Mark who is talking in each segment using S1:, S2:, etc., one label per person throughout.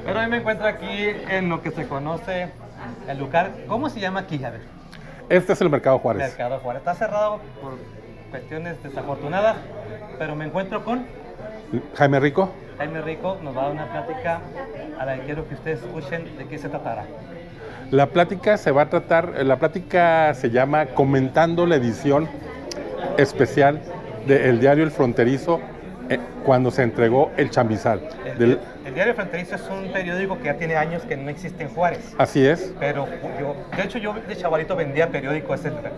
S1: Pero hoy me encuentro aquí en lo que se conoce el lugar. ¿Cómo se llama aquí? A ver.
S2: Este es el Mercado Juárez.
S1: Mercado Juárez. Está cerrado por cuestiones desafortunadas, pero me encuentro con
S2: Jaime Rico.
S1: Jaime Rico. Nos va a dar una plática a la que quiero que ustedes escuchen de qué se tratará.
S2: La plática se llama Comentando la edición especial del diario El Fronterizo cuando se entregó el chamizal.
S1: El diario Fronterizo es un periódico que ya tiene años que no existe en Juárez.
S2: Así es.
S1: Pero yo de chavalito vendía periódico a ese lugar.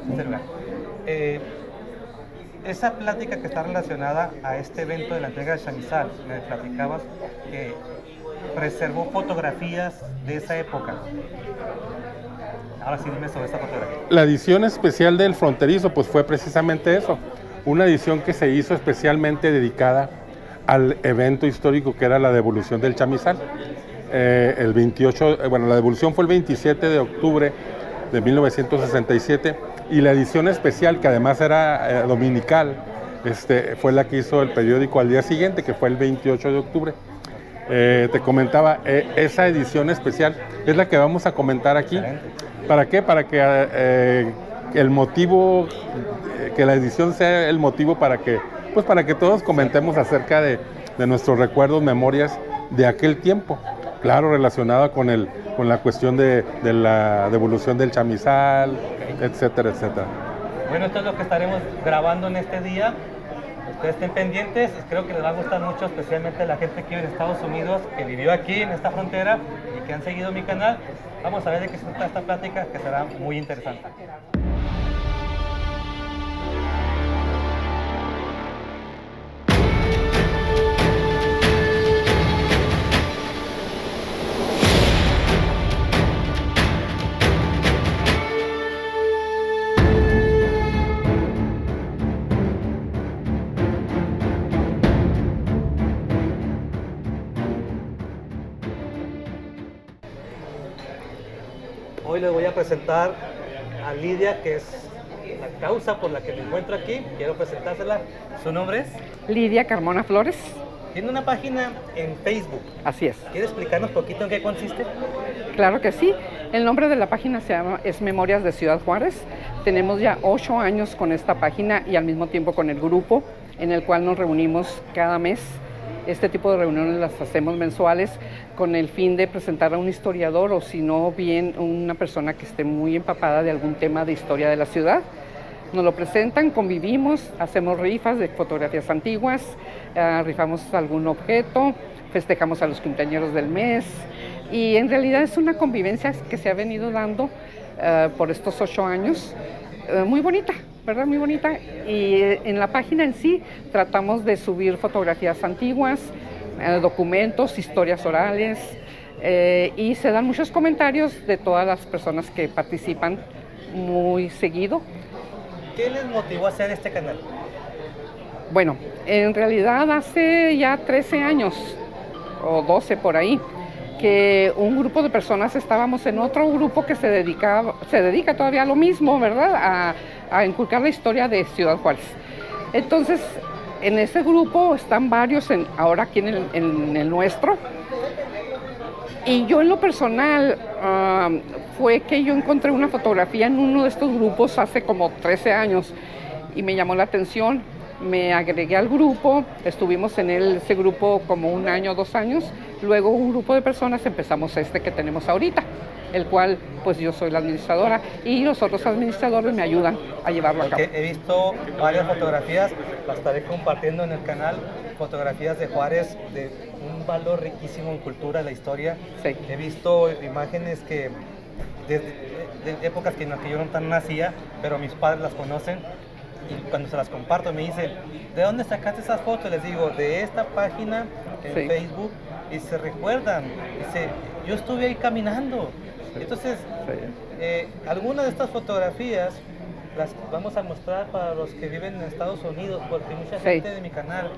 S1: Esa plática que está relacionada a este evento de la entrega del chamizal, me platicabas que preservó fotografías de esa época. Ahora sí, dime sobre esta fotografía.
S2: La edición especial del Fronterizo pues fue precisamente eso, una edición que se hizo especialmente dedicada al evento histórico que era la devolución del chamizal. La devolución fue el 27 de octubre de 1967 y la edición especial, que además era dominical, fue la que hizo el periódico al día siguiente, que fue el 28 de octubre. Te comentaba, esa edición especial es la que vamos a comentar aquí. ¿Para qué? Para que el motivo, que la edición sea el motivo para que todos comentemos acerca de nuestros recuerdos, memorias de aquel tiempo. Claro, relacionada con la cuestión de la devolución del chamizal, etcétera, etcétera.
S1: Bueno, esto es lo que estaremos grabando en este día. Ustedes estén pendientes, creo que les va a gustar mucho, especialmente a la gente que vive en Estados Unidos, que vivió aquí en esta frontera y que han seguido mi canal. Vamos a ver de qué se trata esta plática, que será muy interesante. Hoy les voy a presentar a Lidia, que es la causa por la que me encuentro aquí. Quiero presentársela. ¿Su nombre es?
S3: Lidia Carmona Flores.
S1: Tiene una página en Facebook.
S3: Así es.
S1: ¿Quiere explicarnos poquito en qué consiste?
S3: Claro que sí. El nombre de la página es Memorias de Ciudad Juárez. Tenemos ya 8 años con esta página y al mismo tiempo con el grupo en el cual nos reunimos cada mes. Este tipo de reuniones las hacemos mensuales con el fin de presentar a un historiador o si no bien una persona que esté muy empapada de algún tema de historia de la ciudad. Nos lo presentan, convivimos, hacemos rifas de fotografías antiguas, rifamos algún objeto, festejamos a los cumpleañeros del mes y en realidad es una convivencia que se ha venido dando por estos 8 años, muy bonita. ¿Verdad? Muy bonita. Y en la página en sí tratamos de subir fotografías antiguas, documentos, historias orales y se dan muchos comentarios de todas las personas que participan muy seguido.
S1: ¿Qué les motivó a hacer este canal?
S3: Bueno, en realidad hace ya 13 años o 12 por ahí que un grupo de personas estábamos en otro grupo que se dedica todavía a lo mismo, ¿verdad? A inculcar la historia de Ciudad Juárez. Entonces, en ese grupo están varios, ahora aquí en el nuestro. Y yo en lo personal, fue que yo encontré una fotografía en uno de estos grupos hace como 13 años y me llamó la atención. Me agregué al grupo, estuvimos en ese grupo como 1 año, 2 años. Luego un grupo de personas empezamos que tenemos ahorita, el cual pues yo soy la administradora y los otros administradores me ayudan a llevarlo a cabo.
S1: He visto varias fotografías, las estaré compartiendo en el canal, fotografías de Juárez de un valor riquísimo en cultura, la historia.
S3: Sí.
S1: He visto imágenes que de épocas en las que yo no tan nacía, pero mis padres las conocen. Y cuando se las comparto me dicen, ¿de dónde sacaste esas fotos? Les digo, de esta página en
S3: Sí.
S1: Facebook, y se recuerdan. Dice, yo estuve ahí caminando. Entonces, algunas de estas fotografías las vamos a mostrar para los que viven en Estados Unidos, porque mucha gente de mi canal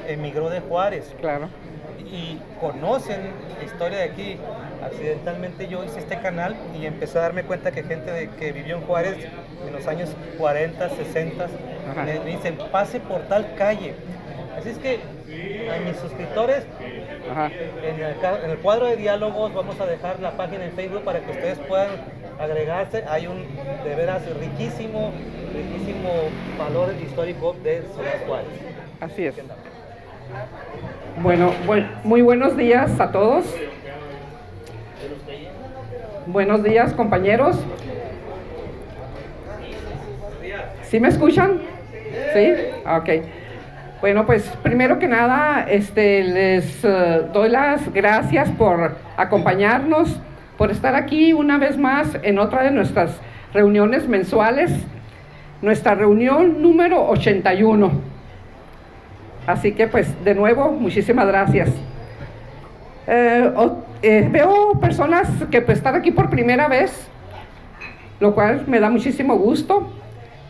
S1: emigró de Juárez.
S3: Claro.
S1: Y conocen la historia de aquí. Accidentalmente yo hice este canal y empecé a darme cuenta que gente que vivió en Juárez en los años 40, 60, me dicen, pase por tal calle. Así es que a mis suscriptores
S3: Ajá.
S1: En el cuadro de diálogos vamos a dejar la página en Facebook para que ustedes puedan agregarse. Hay un de veras riquísimo valor histórico de Ciudad Juárez.
S3: Así es. Bueno, muy buenos días a todos. Buenos días, compañeros. ¿Sí me escuchan? ¿Sí? Ok. Bueno, pues primero que nada, les doy las gracias por acompañarnos, por estar aquí una vez más en otra de nuestras reuniones mensuales, nuestra reunión número 81. Así que pues de nuevo, muchísimas gracias. Veo personas que pues están aquí por primera vez, lo cual me da muchísimo gusto.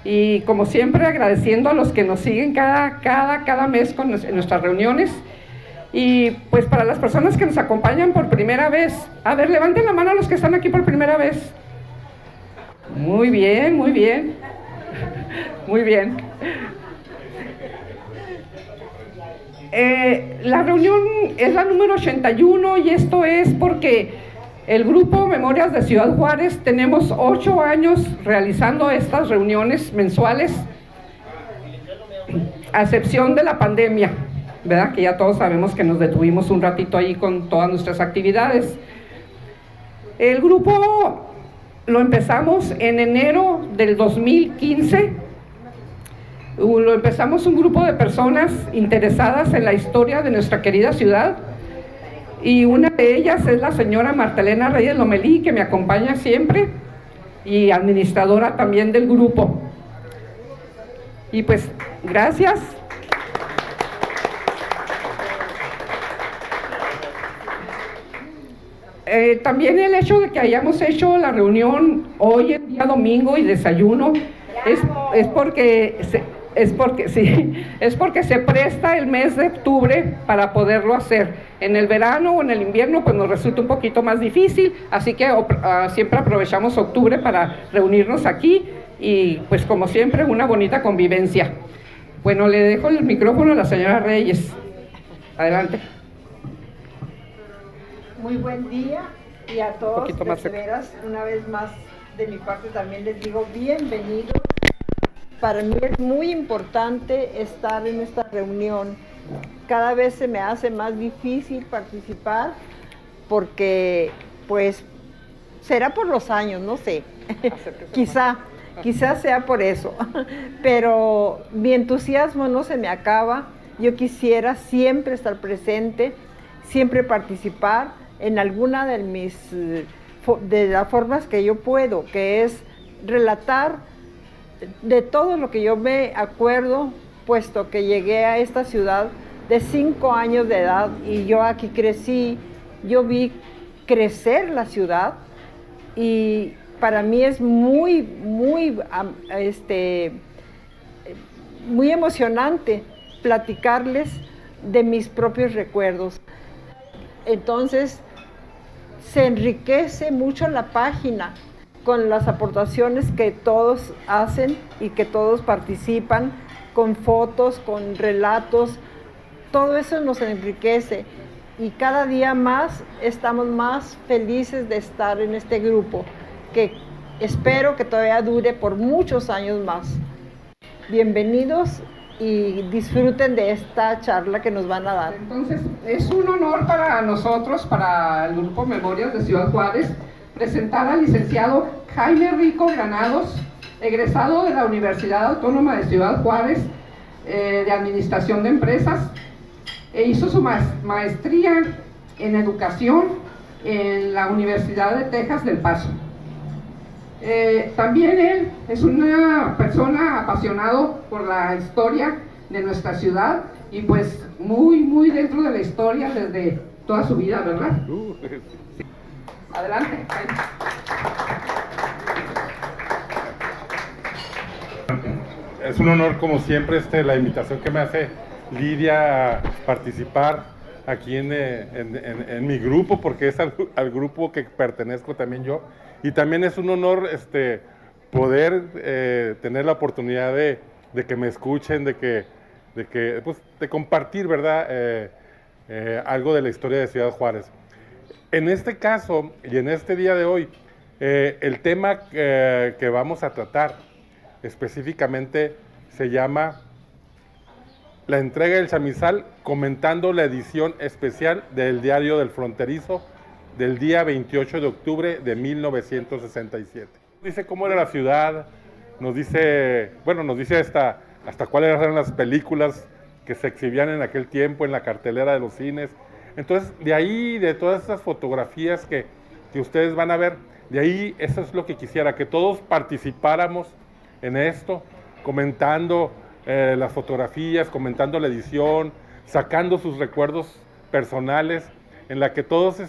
S3: Y como siempre, agradeciendo a los que nos siguen cada mes en nuestras reuniones. Y pues para las personas que nos acompañan por primera vez, a ver, levanten la mano a los que están aquí por primera vez. Muy bien, muy bien. Muy bien. La reunión es la número 81 y esto es porque el grupo Memorias de Ciudad Juárez tenemos 8 años realizando estas reuniones mensuales, a excepción de la pandemia, ¿verdad? Que ya todos sabemos que nos detuvimos un ratito ahí con todas nuestras actividades. El grupo lo empezamos en enero del 2015. Lo empezamos un grupo de personas interesadas en la historia de nuestra querida ciudad. Y una de ellas es la señora Martelena Reyes Lomelí, que me acompaña siempre, y administradora también del grupo. Y pues, gracias. También el hecho de que hayamos hecho la reunión hoy, el día domingo, y desayuno, es porque se presta el mes de octubre para poderlo hacer. En el verano o en el invierno pues nos resulta un poquito más difícil, así que siempre aprovechamos octubre para reunirnos aquí y pues como siempre una bonita convivencia. Bueno, le dejo el micrófono a la señora Reyes. Adelante.
S4: Muy buen día y a todos, de veras, una vez más de mi parte también les digo bienvenidos. Para mí es muy importante estar en esta reunión. Cada vez se me hace más difícil participar porque, pues, será por los años, no sé. Quizá sea por eso. Pero mi entusiasmo no se me acaba. Yo quisiera siempre estar presente, siempre participar en alguna de las formas que yo puedo, que es relatar de todo lo que yo me acuerdo, puesto que llegué a esta ciudad de 5 años de edad y yo aquí crecí, yo vi crecer la ciudad y para mí es muy emocionante platicarles de mis propios recuerdos. Entonces, se enriquece mucho la página con las aportaciones que todos hacen y que todos participan, con fotos, con relatos, todo eso nos enriquece y cada día más estamos más felices de estar en este grupo, que espero que todavía dure por muchos años más. Bienvenidos y disfruten de esta charla que nos van a dar.
S3: Entonces, es un honor para nosotros, para el Grupo Memorias de Ciudad Juárez, presentar al licenciado Jaime Rico Granados, egresado de la Universidad Autónoma de Ciudad Juárez, de Administración de Empresas, e hizo su maestría en Educación en la Universidad de Texas del Paso. También él es una persona apasionado por la historia de nuestra ciudad y pues muy dentro de la historia desde toda su vida, ¿verdad? Sí. Adelante.
S2: Es un honor como siempre la invitación que me hace Lidia a participar aquí en mi grupo, porque es al grupo que pertenezco también yo. Y también es un honor poder tener la oportunidad de que me escuchen, de compartir, ¿verdad? algo de la historia de Ciudad Juárez. En este caso y en este día de hoy, el tema que vamos a tratar específicamente se llama la entrega del chamizal, comentando la edición especial del Diario del Fronterizo del día 28 de octubre de 1967. Dice cómo era la ciudad, nos dice hasta cuáles eran las películas que se exhibían en aquel tiempo en la cartelera de los cines. Entonces, de ahí, de todas esas fotografías que ustedes van a ver, de ahí eso es lo que quisiera, que todos participáramos en esto, comentando las fotografías, comentando la edición, sacando sus recuerdos personales, en la que todos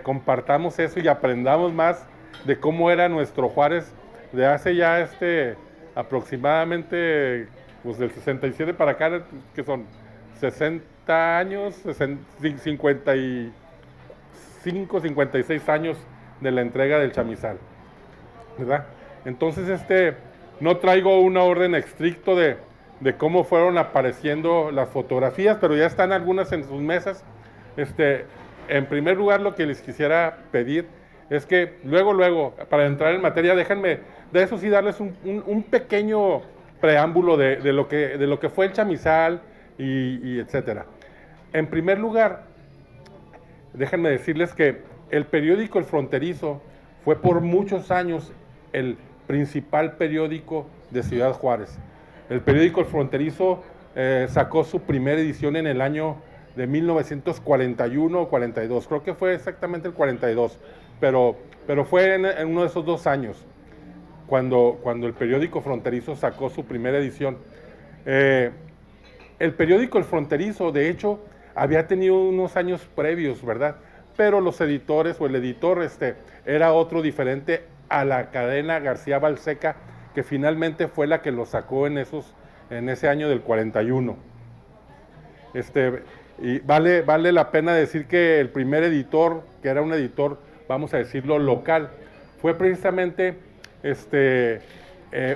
S2: compartamos eso y aprendamos más de cómo era nuestro Juárez de hace ya aproximadamente pues del 67 para acá, que son 60 años, 55, 56 años de la entrega del chamizal, ¿verdad? Entonces, no traigo una orden estricto de cómo fueron apareciendo las fotografías, pero ya están algunas en sus mesas. En primer lugar, lo que les quisiera pedir es que luego, para entrar en materia, déjenme, de eso sí, darles un pequeño preámbulo de lo que fue el chamizal y etcétera. En primer lugar, déjenme decirles que el periódico El Fronterizo fue por muchos años el principal periódico de Ciudad Juárez. El periódico El Fronterizo sacó su primera edición en el año de 1941 o 42, creo que fue exactamente el 42, pero fue en uno de esos 2 años cuando el periódico Fronterizo sacó su primera edición. El periódico El Fronterizo, de hecho, había tenido unos años previos, ¿verdad? Pero los editores o el editor era otro diferente a la cadena García Balseca, que finalmente fue la que lo sacó en ese año del 41. Y vale la pena decir que el primer editor, que era un editor, vamos a decirlo, local, fue precisamente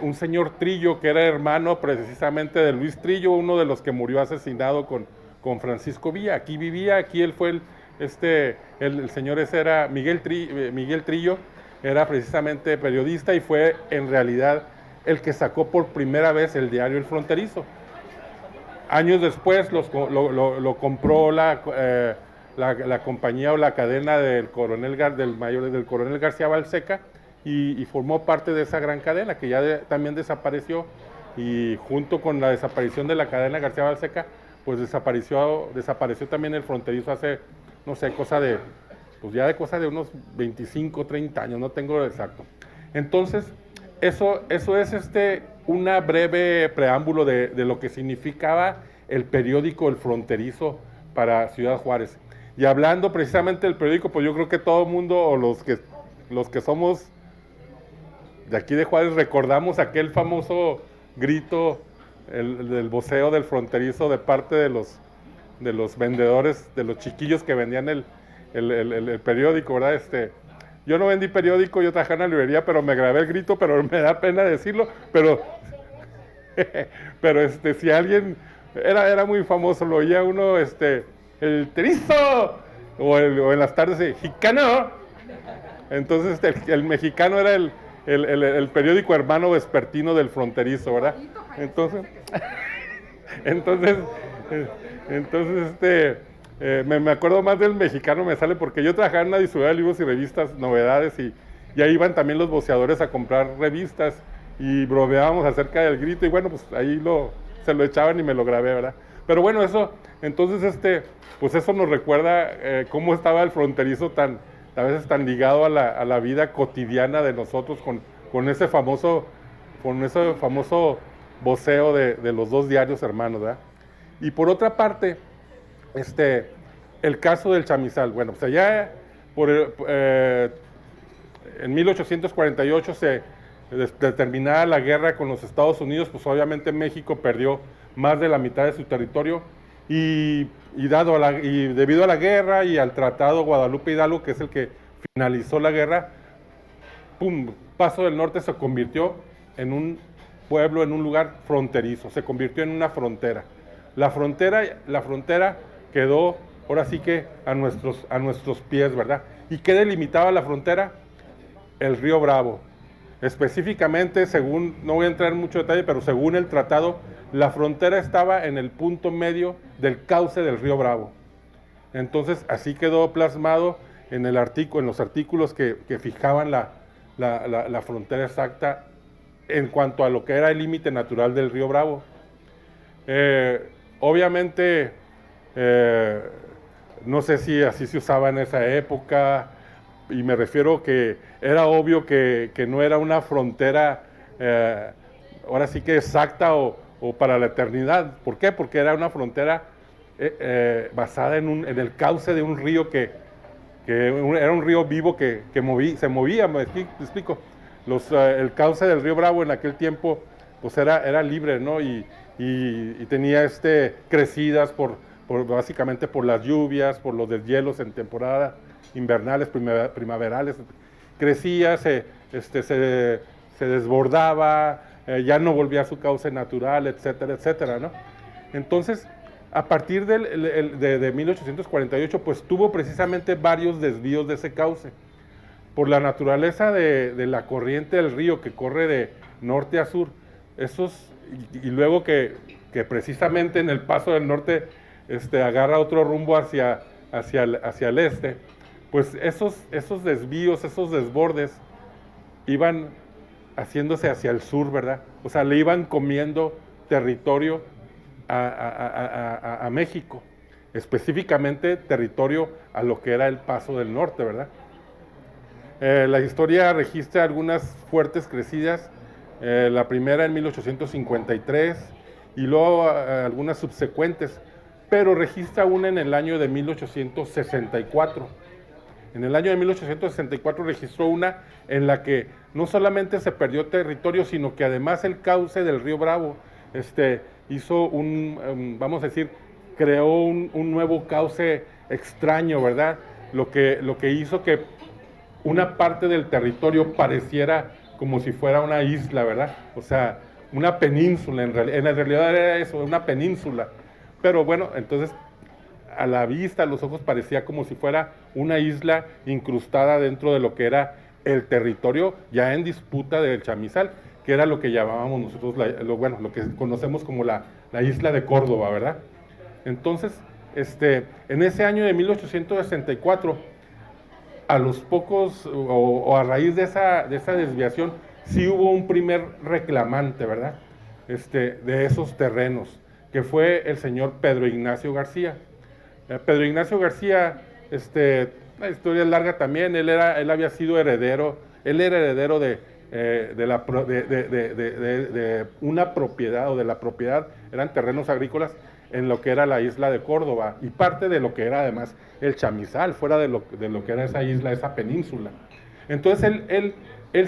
S2: un señor Trillo, que era hermano precisamente de Luis Trillo, uno de los que murió asesinado con Francisco Villa. Aquí vivía, aquí él fue el señor ese era Miguel Trillo, era precisamente periodista y fue en realidad el que sacó por primera vez el diario El Fronterizo. Años después lo compró la compañía o la cadena del coronel García Balseca y formó parte de esa gran cadena que ya también desapareció, y junto con la desaparición de la cadena García Balseca, pues desapareció también El Fronterizo hace, no sé, cosa de unos 25, 30 años, no tengo lo exacto. Entonces, eso es una breve preámbulo de lo que significaba el periódico El Fronterizo para Ciudad Juárez. Y hablando precisamente del periódico, pues yo creo que todo el mundo, o los que somos de aquí de Juárez, recordamos aquel famoso grito del voceo del Fronterizo de parte de los vendedores, de los chiquillos que vendían el periódico, ¿verdad? Yo no vendí periódico, yo trabajaba en la librería, pero me grabé el grito, pero me da pena decirlo, pero si alguien, era muy famoso, lo oía uno, el terizo, o en las tardes, jicano. Entonces el mexicano era el periódico hermano vespertino del Fronterizo, ¿verdad? Entonces me acuerdo más del mexicano, me sale porque yo trabajaba en una distribuidora de libros y revistas, novedades, y ahí iban también los voceadores a comprar revistas y bromeábamos acerca del grito, y bueno, pues ahí se lo echaban y me lo grabé, ¿verdad? Pero bueno, entonces pues eso nos recuerda cómo estaba el Fronterizo a veces tan ligado a la vida cotidiana de nosotros con ese famoso voceo de los 2 diarios hermanos, ¿verdad? Y por otra parte, el caso del chamizal, bueno, pues allá en 1848 se terminada la guerra con los Estados Unidos, pues obviamente México perdió más de la mitad de su territorio, y debido a la guerra y al Tratado Guadalupe Hidalgo, que es el que finalizó la guerra, Paso del Norte se convirtió en un pueblo, en un lugar fronterizo, se convirtió en una frontera. La frontera quedó ahora sí que a nuestros pies, ¿verdad? ¿Y qué delimitaba la frontera? El río Bravo. Específicamente, según, no voy a entrar en mucho detalle, pero según el tratado, la frontera estaba en el punto medio del cauce del río Bravo. Entonces, así quedó plasmado en los artículos que fijaban la frontera exacta en cuanto a lo que era el límite natural del río Bravo. Obviamente, no sé si así se usaba en esa época, y me refiero que era obvio que no era una frontera, ahora sí que exacta o para la eternidad. ¿Por qué? Porque era una frontera basada en el cauce de un río que era un río vivo que se movía, me explico. El cauce del río Bravo en aquel tiempo pues era libre, ¿no? Y tenía crecidas básicamente por las lluvias, por los deshielos en temporada invernales, primaverales. Crecía, se desbordaba, ya no volvía a su cauce natural, etcétera, etcétera, ¿no? Entonces, a partir de 1848, pues tuvo precisamente varios desvíos de ese cauce. Por la naturaleza de la corriente del río que corre de norte a sur, y luego que precisamente en el paso del norte agarra otro rumbo hacia el este, pues esos desvíos, esos desbordes, iban haciéndose hacia el sur, ¿verdad? O sea, le iban comiendo territorio a México, específicamente territorio a lo que era el paso del norte, ¿verdad? La historia registra algunas fuertes crecidas, la primera en 1853 y luego algunas subsecuentes, pero registra una en el año de 1864. En el año de 1864 registró una en la que no solamente se perdió territorio, sino que además el cauce del río Bravo hizo vamos a decir, creó un nuevo cauce extraño, ¿verdad? Lo que hizo que una parte del territorio pareciera como si fuera una isla, ¿verdad? O sea, una península, en realidad era eso, una península. Pero bueno, entonces a la vista, a los ojos, parecía como si fuera una isla incrustada dentro de lo que era el territorio ya en disputa del Chamizal, que era lo que llamábamos nosotros, lo que conocemos como la isla de Córdoba, ¿verdad? Entonces, en ese año de 1864, a los pocos, o a raíz de esa desviación, sí hubo un primer reclamante, ¿verdad? De esos terrenos, que fue el señor Pedro Ignacio García. Pedro Ignacio García, la historia es larga también, él había sido heredero, de una propiedad, o de la propiedad, eran terrenos agrícolas en lo que era la isla de Córdoba, y parte de lo que era además el Chamizal, fuera de lo que era esa isla, esa península. Entonces él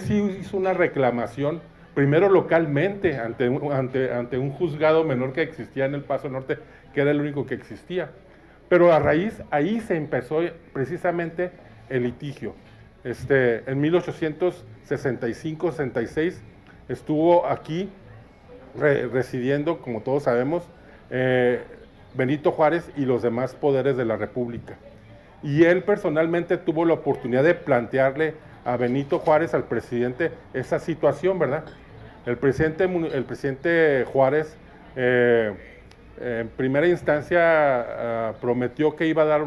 S2: sí hizo una reclamación, primero localmente, ante un juzgado menor que existía en el Paso Norte, que era el único que existía. Pero ahí se empezó precisamente el litigio. En 1865-66 estuvo aquí residiendo, como todos sabemos, Benito Juárez y los demás poderes de la República. Y él personalmente tuvo la oportunidad de plantearle a Benito Juárez, al presidente, esa situación, ¿verdad? El presidente Juárez, en primera instancia, prometió que iba a dar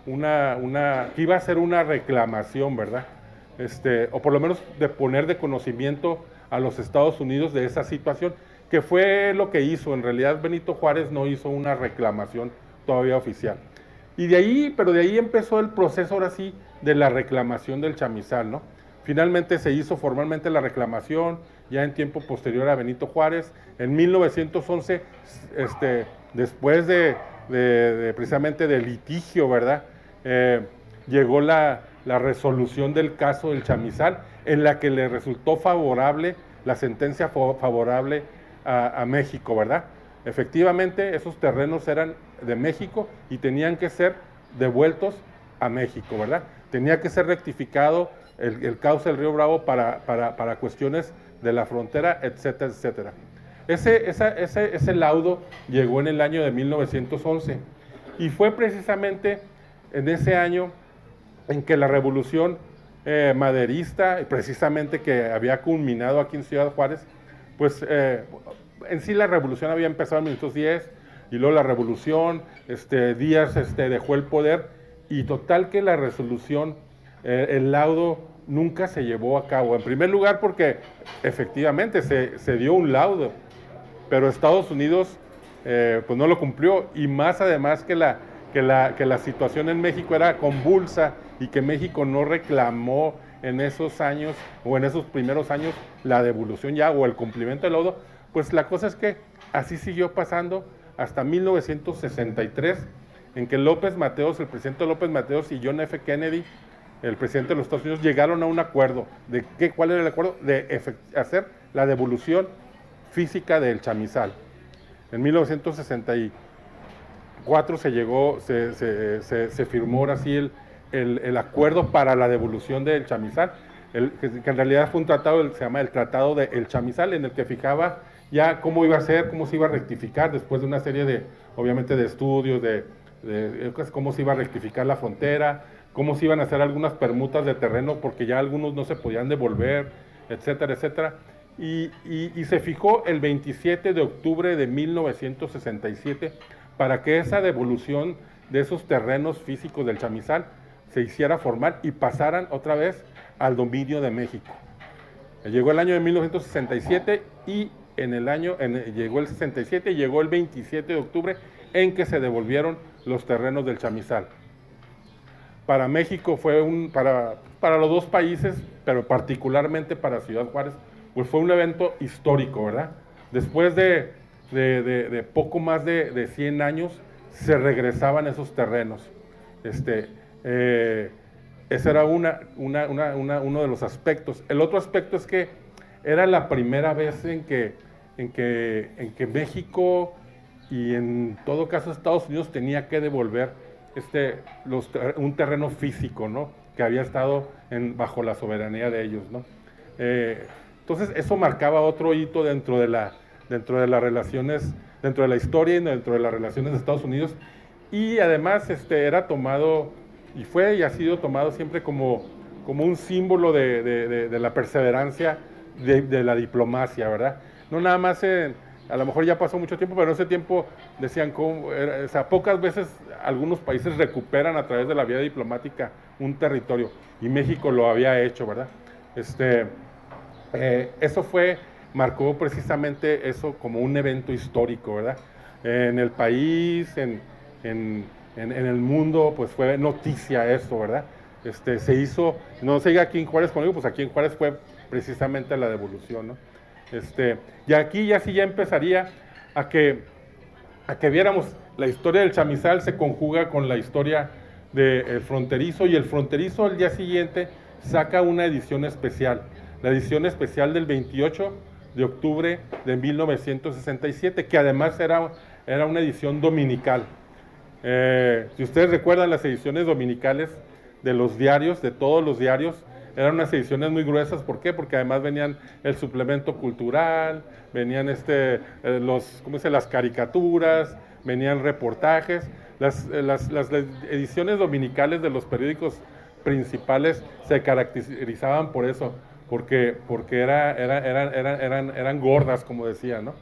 S2: que iba a hacer una reclamación, ¿verdad? O por lo menos de poner de conocimiento a los Estados Unidos de esa situación, que fue lo que hizo. En realidad Benito Juárez no hizo una reclamación todavía oficial. Y de ahí empezó el proceso ahora sí de la reclamación del Chamizal, ¿no? Finalmente se hizo formalmente la reclamación, ya en tiempo posterior a Benito Juárez. En 1911, después precisamente del litigio, ¿verdad? Llegó la resolución del caso del Chamizal, en la que le resultó favorable, la sentencia favorable a México, ¿verdad? Efectivamente, esos terrenos eran de México y tenían que ser devueltos a México, ¿verdad? Tenía que ser rectificado el cauce del río Bravo para cuestiones de la frontera, etcétera, etcétera. Ese laudo llegó en el año de 1911 Y fue precisamente en ese año en que la revolución maderista, precisamente que había culminado aquí en Ciudad Juárez, pues en sí la revolución había empezado en 1910 y luego la revolución, Díaz dejó el poder y total que la resolución, el laudo nunca se llevó a cabo. En primer lugar porque efectivamente se dio un laudo, pero Estados Unidos pues no lo cumplió y más además que la situación en México era convulsa y que México no reclamó en esos años o en esos primeros años la devolución ya o el cumplimiento del laudo, pues la cosa es que así siguió pasando hasta 1963, en que López Mateos, el presidente López Mateos y John F. Kennedy, el presidente de los Estados Unidos, llegaron a un acuerdo. ¿Cuál era el acuerdo? De hacer la devolución física del chamizal. En 1964 se firmó ahora sí el acuerdo para la devolución del chamizal, que en realidad fue un tratado, se llama el Tratado del Chamizal, en el que fijaba ya cómo iba a ser, cómo se iba a rectificar después de una serie de, obviamente, de estudios, de cómo se iba a rectificar la frontera, cómo se iban a hacer algunas permutas de terreno, porque ya algunos no se podían devolver, etcétera, etcétera. Y se fijó el 27 de octubre de 1967 para que esa devolución de esos terrenos físicos del chamizal se hiciera formal y pasaran otra vez al dominio de México. Llegó el año de 1967 y llegó el 67 y llegó el 27 de octubre en que se devolvieron los terrenos del chamizal. Para México fue para los dos países, pero particularmente para Ciudad Juárez, pues fue un evento histórico, ¿verdad? Después de poco más de 100 años se regresaban esos terrenos. Ese era uno de los aspectos. El otro aspecto es que era la primera vez en que México y en todo caso Estados Unidos tenía que devolver un terreno físico, ¿no? Que había estado bajo la soberanía de ellos, ¿no? Entonces eso marcaba otro hito dentro de las relaciones, dentro de la historia y dentro de las relaciones de Estados Unidos, y además era tomado y fue y ha sido tomado siempre como un símbolo de la perseverancia de la diplomacia, ¿verdad? No nada más a lo mejor ya pasó mucho tiempo, pero en ese tiempo decían o sea, pocas veces algunos países recuperan a través de la vía diplomática un territorio, y México lo había hecho, ¿verdad? Eso marcó precisamente eso como un evento histórico, ¿verdad? En el país, en el mundo, pues fue noticia eso, ¿verdad? Se hizo, no sé aquí en Juárez conmigo, pues aquí en Juárez fue precisamente la devolución, ¿no? Y aquí ya sí ya empezaría a que viéramos la historia del chamizal se conjuga con la historia del fronterizo, y el fronterizo al día siguiente saca una edición especial, la edición especial del 28 de octubre de 1967, que además era una edición dominical. Si ustedes recuerdan las ediciones dominicales de los diarios, de todos los diarios, eran unas ediciones muy gruesas. ¿Por qué? Porque además venían el suplemento cultural, venían las caricaturas, venían reportajes. Las ediciones dominicales de los periódicos principales se caracterizaban por eso, porque eran gordas, como decía, ¿no?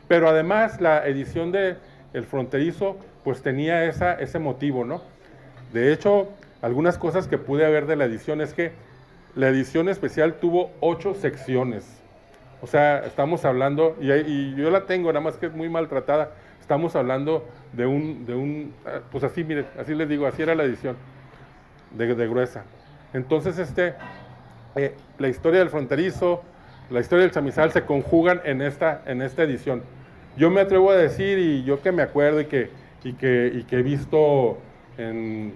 S2: Pero además la edición de El Fronterizo pues tenía ese motivo, ¿no? De hecho, algunas cosas que pude ver de la edición es que la edición especial tuvo 8 secciones. O sea, estamos hablando, y yo la tengo, nada más que es muy maltratada, estamos hablando de pues así, miren, así les digo, así era la edición, de gruesa. Entonces, la historia del fronterizo, la historia del chamizal se conjugan en esta edición. Yo me atrevo a decir, y yo que me acuerdo y que he visto en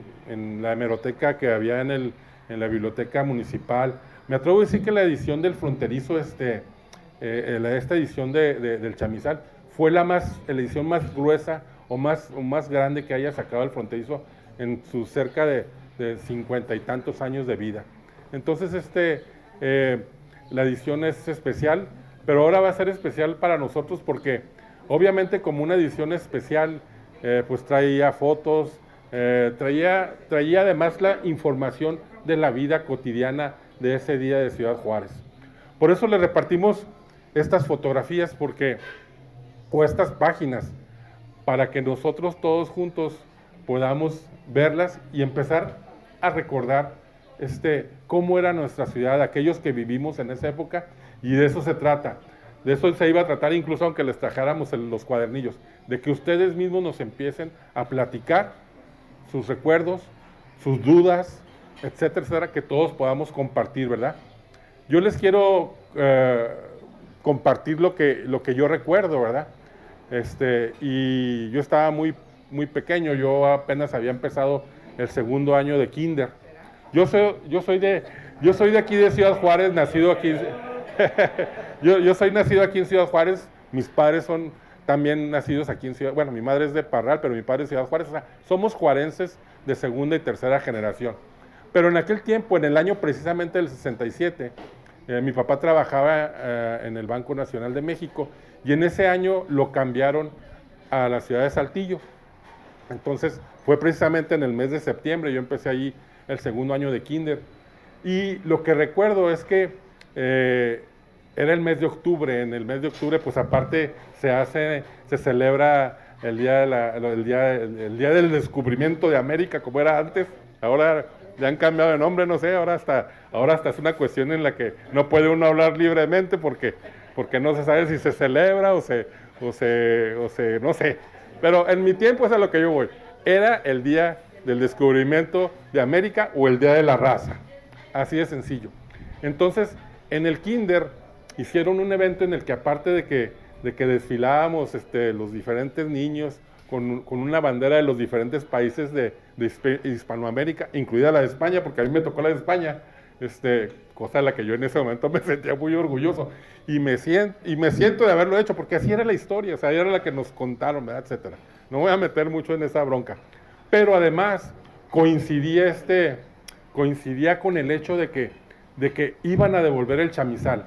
S2: la hemeroteca que había en la biblioteca municipal, me atrevo a decir que la edición del fronterizo, esta edición del chamizal, fue la edición más gruesa o más grande que haya sacado el fronterizo en sus cerca de 50 y tantos años de vida. Entonces, la edición es especial, pero ahora va a ser especial para nosotros porque, obviamente, como una edición especial pues traía fotos, traía además la información de la vida cotidiana de ese día de Ciudad Juárez. Por eso le repartimos estas fotografías o estas páginas, para que nosotros todos juntos podamos verlas y empezar a recordar cómo era nuestra ciudad, aquellos que vivimos en esa época, y de eso se trata. De eso se iba a tratar, incluso aunque les trajéramos los cuadernillos, de que ustedes mismos nos empiecen a platicar sus recuerdos, sus dudas, etcétera, etcétera, que todos podamos compartir, ¿verdad? Yo les quiero compartir lo que yo recuerdo, ¿verdad? Y yo estaba muy, muy pequeño, yo apenas había empezado el segundo año de kinder. Yo soy de aquí de Ciudad Juárez, nacido aquí. yo soy nacido aquí en Ciudad Juárez, mis padres son también nacidos aquí en Ciudad, bueno, mi madre es de Parral, pero mi padre es de Ciudad Juárez, o sea, somos juarenses de segunda y tercera generación. Pero en aquel tiempo, en el año precisamente del 67, mi papá trabajaba en el Banco Nacional de México, y en ese año lo cambiaron a la ciudad de Saltillo. Entonces fue precisamente en el mes de septiembre, yo empecé allí el segundo año de kinder, y lo que recuerdo es que era el mes de octubre. En el mes de octubre, pues aparte se celebra el día del descubrimiento de América, como era antes. Ahora ya han cambiado de nombre, no sé, ahora hasta es una cuestión en la que no puede uno hablar libremente porque no se sabe si se celebra o no sé. Pero en mi tiempo es a lo que yo voy. Era el día del descubrimiento de América o el día de la raza. Así de sencillo. Entonces, en el kinder hicieron un evento en el que, aparte de que desfilábamos los diferentes niños con una bandera de los diferentes países de Hispanoamérica, incluida la de España, porque a mí me tocó la de España, cosa de la que yo en ese momento me sentía muy orgulloso, y me siento de haberlo hecho, porque así era la historia, o sea, era la que nos contaron, ¿verdad? Etcétera. No voy a meter mucho en esa bronca, pero además coincidía con el hecho de que iban a devolver el chamizal.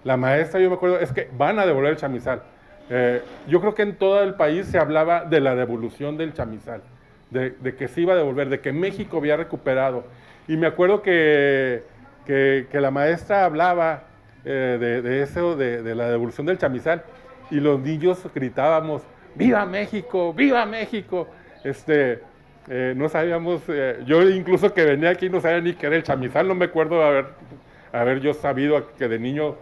S2: La maestra, yo me acuerdo, es que van a devolver el chamizal. Yo creo que en todo el país se hablaba de la devolución del chamizal, de que se iba a devolver, de que México había recuperado. Y me acuerdo que la maestra hablaba de eso, de la devolución del chamizal, y los niños gritábamos, ¡Viva México! ¡Viva México! No sabíamos, yo incluso que venía aquí no sabía ni qué era el chamizal, no me acuerdo haber yo sabido que de niño,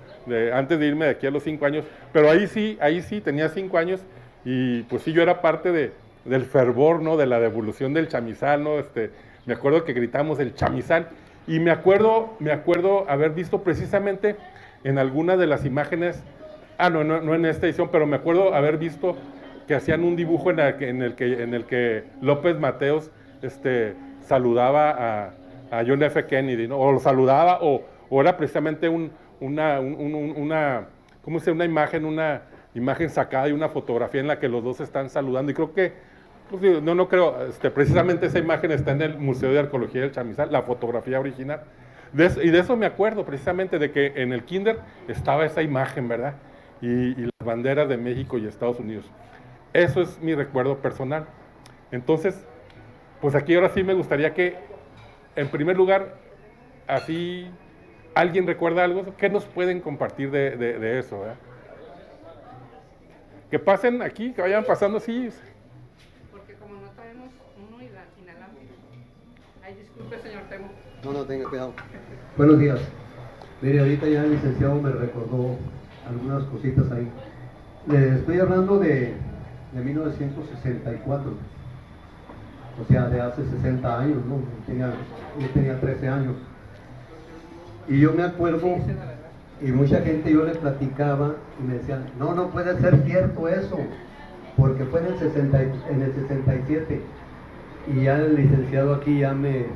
S2: antes de irme de aquí a los 5 años, pero ahí sí, tenía 5 años, y pues sí, yo era parte del fervor, ¿no? De la devolución del chamizal, ¿no? Me acuerdo que gritamos el chamizal, y me acuerdo haber visto precisamente en alguna de las imágenes, no en esta edición, pero me acuerdo haber visto que hacían un dibujo en el que López Mateos saludaba a John F. Kennedy, ¿no? O lo saludaba, o era precisamente una imagen sacada de una fotografía en la que los dos están saludando, y creo que, pues, no creo, precisamente esa imagen está en el Museo de Arqueología del Chamizal, la fotografía original, y de eso me acuerdo precisamente, de que en el kinder estaba esa imagen, ¿verdad? Y las banderas de México y Estados Unidos. Eso es mi recuerdo personal. Entonces, pues aquí ahora sí me gustaría que, en primer lugar, así, ¿alguien recuerda algo? ¿Qué nos pueden compartir de eso? ¿Verdad? Que pasen aquí, que vayan pasando así.
S3: Porque como no traemos uno inalámbrico. Ay, disculpe, señor Temo.
S5: No, tenga cuidado. Buenos días. Mire, ahorita ya el licenciado me recordó algunas cositas ahí. Le estoy hablando de 1964, o sea, de hace 60 años, ¿no? Yo tenía 13 años. Y yo me acuerdo, y mucha gente yo le platicaba y me decían, no puede ser cierto eso, porque fue en el 67. Y ya el licenciado aquí ya me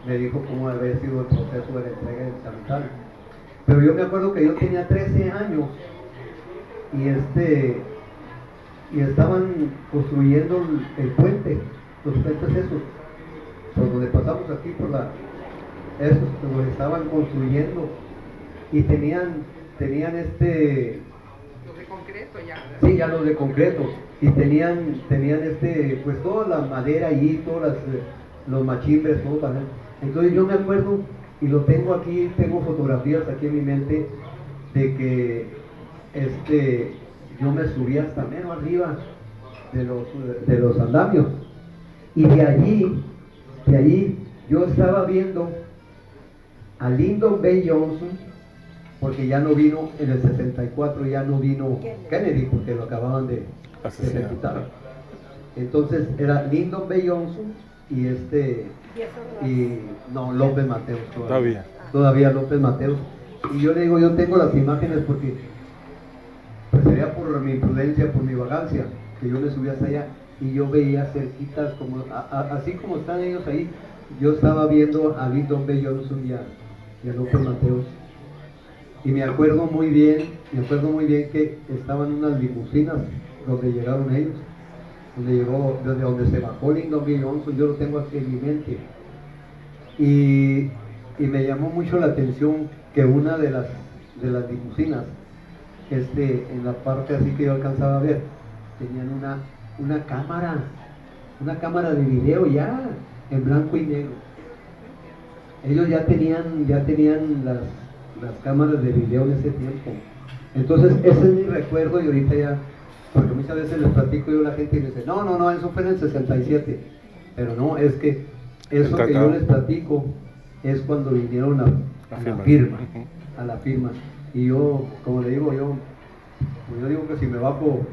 S5: dijo cómo había sido el proceso de la entrega del chamizal. Pero yo me acuerdo que yo tenía 13 años y estaban construyendo el puente, los puentes esos, por donde pasamos aquí esos los estaban construyendo, y tenían
S3: concreto ya.
S5: Sí, ya los de concreto. Y tenían pues toda la madera ahí, todos los machimbres, todo para. Entonces yo me acuerdo, y lo tengo aquí, tengo fotografías aquí en mi mente, de que yo me subí hasta menos arriba de los andamios. Y de allí yo estaba viendo a Lyndon B. Johnson, porque ya no vino en el 64, ya no vino Kennedy, porque lo acababan de ejecutar. Entonces era Lyndon B. Johnson y López Mateos todavía López Mateos. Y yo le digo, yo tengo las imágenes porque pues sería por mi imprudencia, por mi vagancia, que yo me subí hasta allá y yo veía cerquitas, así como están ellos ahí, yo estaba viendo a Lyndon B. Johnson y a López Mateos. Y me acuerdo muy bien que estaban unas limusinas donde llegaron ellos, desde donde se bajó Lyndon B. Johnson, yo lo tengo aquí en mi mente. Y me llamó mucho la atención que una de las limusinas, en la parte así que yo alcanzaba a ver, tenían una cámara de video ya, en blanco y negro. Ellos ya tenían las cámaras de video en ese tiempo. Entonces ese es mi recuerdo, y ahorita ya, porque muchas veces les platico yo a la gente y me dice, no, eso fue en el 67, pero no, es que eso que yo les platico es cuando vinieron a la firma, y yo, como le digo, yo digo que si me bajo,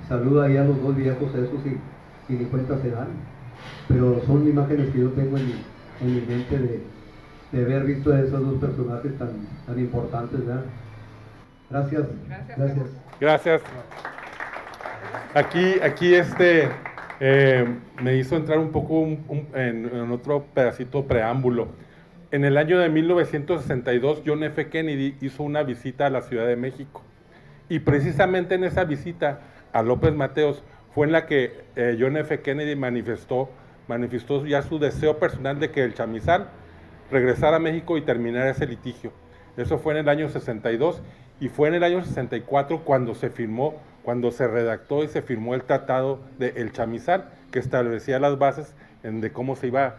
S5: saluda ahí a los dos viejos esos y ni cuenta se dan, pero son imágenes que yo tengo en mi mente de haber visto a esos dos personajes tan importantes, ¿verdad? Gracias.
S2: Aquí me hizo entrar un poco en otro pedacito preámbulo. En el año de 1962, John F. Kennedy hizo una visita a la Ciudad de México. Y precisamente en esa visita a López Mateos fue en la que John F. Kennedy manifestó ya su deseo personal de que el chamizal regresara a México y terminara ese litigio. Eso fue en el año 62, y fue en el año 64 cuando se redactó y se firmó el Tratado de El Chamizal, que establecía las bases de cómo se iba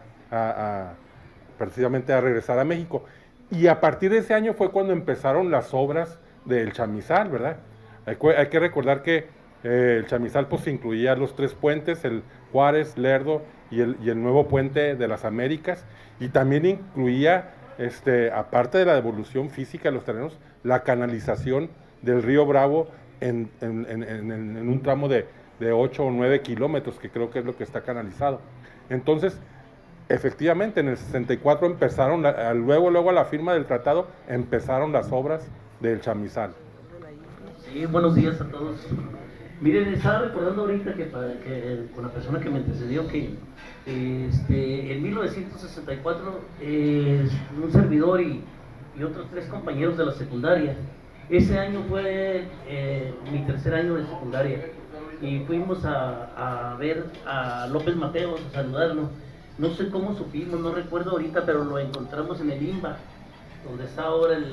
S2: precisamente a regresar a México. Y a partir de ese año fue cuando empezaron las obras del chamizal, ¿verdad? Hay que recordar que el chamizal pues incluía los tres puentes, el Juárez, Lerdo y el nuevo puente de las Américas, y también incluía, aparte de la devolución física de los terrenos, la canalización del río Bravo en un tramo de 8 o 9 kilómetros, que creo que es lo que está canalizado. Entonces, efectivamente, en el 64 empezaron, luego a la firma del tratado, empezaron las obras del chamizal.
S6: Sí, buenos días a todos. Miren, estaba recordando ahorita que con la persona que me antecedió que en 1964 un servidor y otros 3 compañeros de la secundaria, ese año fue mi tercer año de secundaria, y fuimos a ver a López Mateos, a saludarlo. No sé cómo supimos, no recuerdo ahorita, pero lo encontramos en el IMBA, donde está ahora el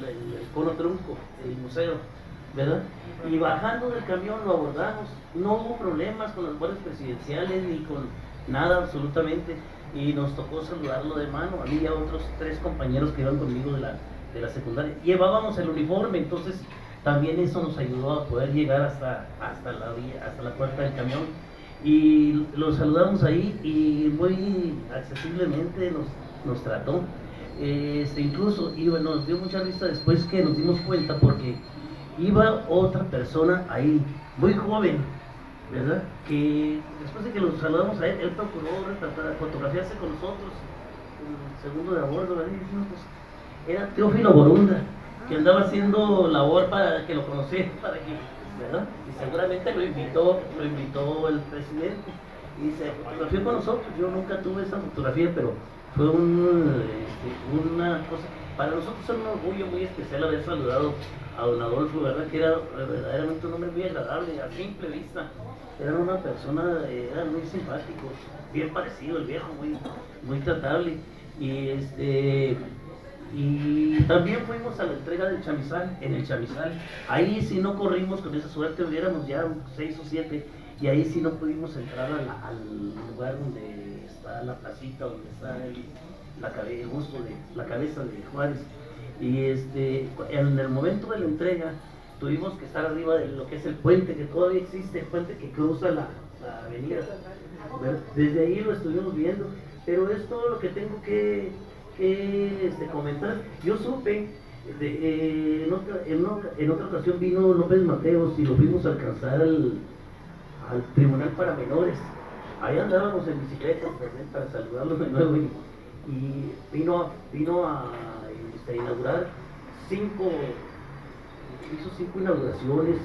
S6: Cono Trunco, el museo, ¿verdad? Y bajando del camión lo abordamos. No hubo problemas con las guardias presidenciales ni con nada absolutamente, y nos tocó saludarlo de mano, a mí y a otros 3 compañeros que iban conmigo de la secundaria. Llevábamos el uniforme, entonces también eso nos ayudó a poder llegar hasta la puerta del camión, y lo saludamos ahí y muy accesiblemente nos trató. Incluso nos dio mucha risa después que nos dimos cuenta, porque iba otra persona ahí, muy joven, ¿verdad? Que después de que lo saludamos a él procuró fotografiarse con nosotros, el segundo de a bordo, ¿verdad? Y dijimos, pues, era Teófilo Borunda, que andaba haciendo labor para que lo conociera, ¿verdad? Y seguramente lo invitó el presidente y se fotografió con nosotros. Yo nunca tuve esa fotografía, pero fue una cosa, para nosotros es un orgullo muy especial haber saludado a don Adolfo, ¿verdad? Que era verdaderamente un hombre muy agradable, a simple vista. Era una persona, era muy simpático, bien parecido el viejo, muy tratable. Y Y también fuimos a la entrega del chamizal, en el chamizal. Ahí sí no corrimos con esa suerte, hubiéramos ya 6 o 7, y ahí sí no pudimos entrar al lugar donde está la placita, donde está el busto de la cabeza de Juárez. Y en el momento de la entrega tuvimos que estar arriba de lo que es el puente, que todavía existe, el puente que cruza la avenida. Desde ahí lo estuvimos viendo, pero es todo lo que tengo que comentar. Yo supe, en otra ocasión vino López Mateos y lo vimos alcanzar al Tribunal para Menores. Ahí andábamos en bicicleta para saludarlos de nuevo, y vino a inaugurar hizo 5 inauguraciones,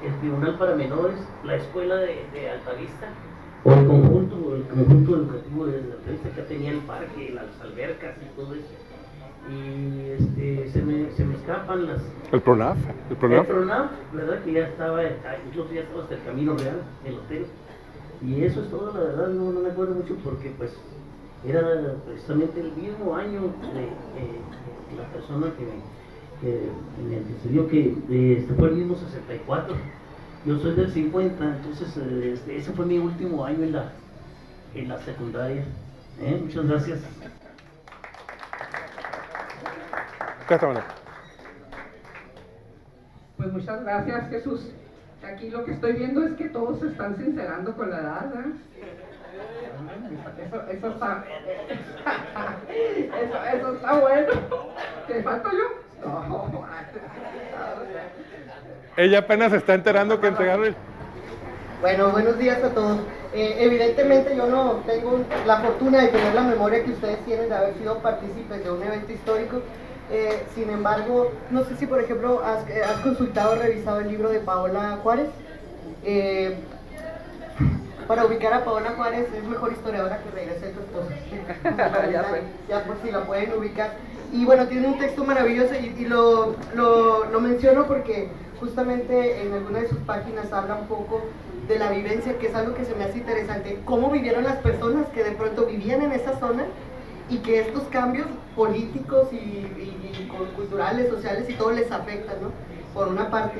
S6: el Tribunal para Menores, la escuela de Altavista, o el conjunto educativo de Altavista, que tenía el parque, las albercas y todo eso. Y se me escapan las...
S2: El PRONAF.
S6: El PRONAF, ¿verdad? Que ya estaba, incluso ya estaba hasta el Camino Real, el hotel. Y eso es todo, la verdad, no me acuerdo mucho porque pues era precisamente el mismo año de la persona que me antecedió, que fue el mismo 64. Yo soy del 50, entonces ese fue mi último año en la secundaria. Muchas gracias.
S3: Pues muchas gracias, Jesús. Aquí lo que estoy viendo es que todos se están sincerando con la edad, ¿eh? Eso está... eso está bueno. ¿Te falto yo? No.
S2: Ella apenas se está enterando que entregaron el...
S7: Bueno, buenos días a todos. Evidentemente yo no tengo la fortuna de tener la memoria que ustedes tienen de haber sido partícipes de un evento histórico. Sin embargo, no sé si por ejemplo has consultado o revisado el libro de Paola Juárez. Para ubicar a Paola Juárez es mejor historiadora que regrese tu esposa. Ya por si la pueden ubicar. Y bueno, tiene un texto maravilloso y lo menciono porque justamente en alguna de sus páginas habla un poco de la vivencia, que es algo que se me hace interesante, cómo vivieron las personas que de pronto vivían en esa zona y que estos cambios políticos y culturales, sociales y todo les afectan, ¿no? Por una parte.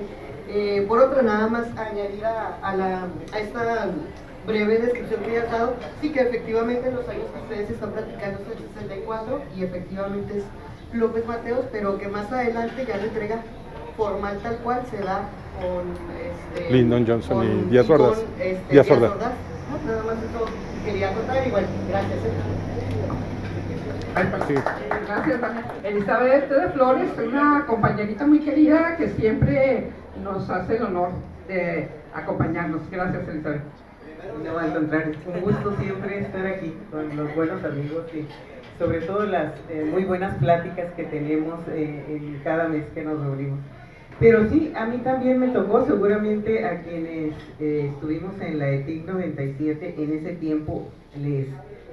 S7: Por otra, nada más añadir a esta breve descripción que ya has dado, sí que efectivamente los años que ustedes están platicando es el 64 y efectivamente es López Mateos, pero que más adelante ya la entrega formal tal cual se da con
S2: Lyndon Johnson y Díaz Ordaz.
S7: Díaz Ordaz. ¿No? Nada más eso quería contar, igual, gracias.
S3: Sí. Gracias, Elizabeth de Flores, una compañerita muy querida que siempre nos hace el honor de acompañarnos. Gracias, Elizabeth.
S8: No, al contrario, es un gusto siempre estar aquí con los buenos amigos y sobre todo las muy buenas pláticas que tenemos en cada mes que nos reunimos. Pero sí, a mí también me tocó, seguramente a quienes estuvimos en la ETIC 97, en ese tiempo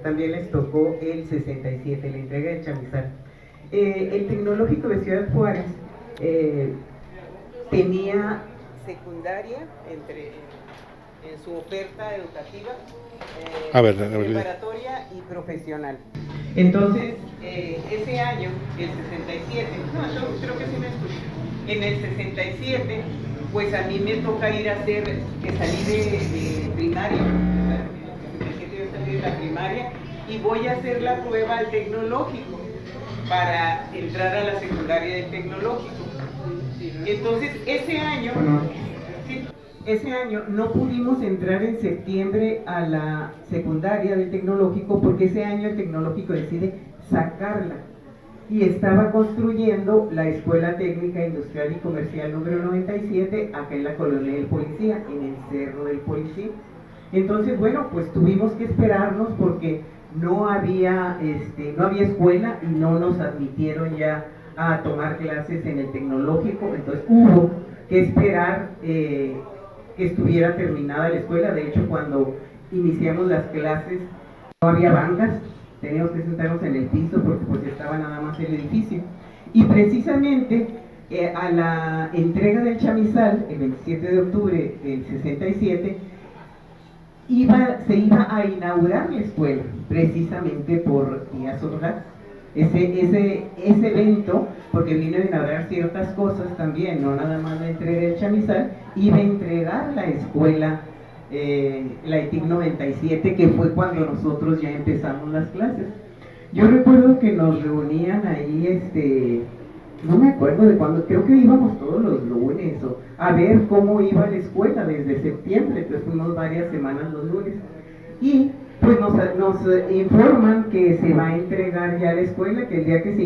S8: también les tocó el 67, la entrega de chamizal. El Tecnológico de Ciudad Juárez tenía secundaria en su oferta educativa, preparatoria y profesional. Entonces, ese año, el 67, yo creo que sí me escuché, en el 67, pues a mí me toca ir a hacer, que salí de primaria, en el 67 yo salí de la primaria, y voy a hacer la prueba al tecnológico, para entrar a la secundaria del tecnológico. Entonces, ese año no pudimos entrar en septiembre a la secundaria del tecnológico porque ese año el tecnológico decide sacarla y estaba construyendo la Escuela Técnica Industrial y Comercial número 97 acá en la Colonia del Policía, en el Cerro del Policía. Entonces, bueno, pues tuvimos que esperarnos porque no había escuela y no nos admitieron ya a tomar clases en el tecnológico, entonces hubo que esperar que estuviera terminada la escuela. De hecho, cuando iniciamos las clases no había bancas, teníamos que sentarnos en el piso porque pues estaba nada más el edificio. Y precisamente a la entrega del chamizal, el 27 de octubre del 67, se iba a inaugurar la escuela, precisamente por Díaz Ordaz. ese evento, porque vino a inaugurar ciertas cosas también, no nada más la entrega del chamizal, iba a entregar la escuela, la ETIC 97, que fue cuando nosotros ya empezamos las clases. Yo recuerdo que nos reunían ahí, no me acuerdo de cuándo, creo que íbamos todos los lunes a ver cómo iba la escuela desde septiembre, entonces fuimos varias semanas los lunes. Y pues nos informan que se va a entregar ya la escuela, que el día que se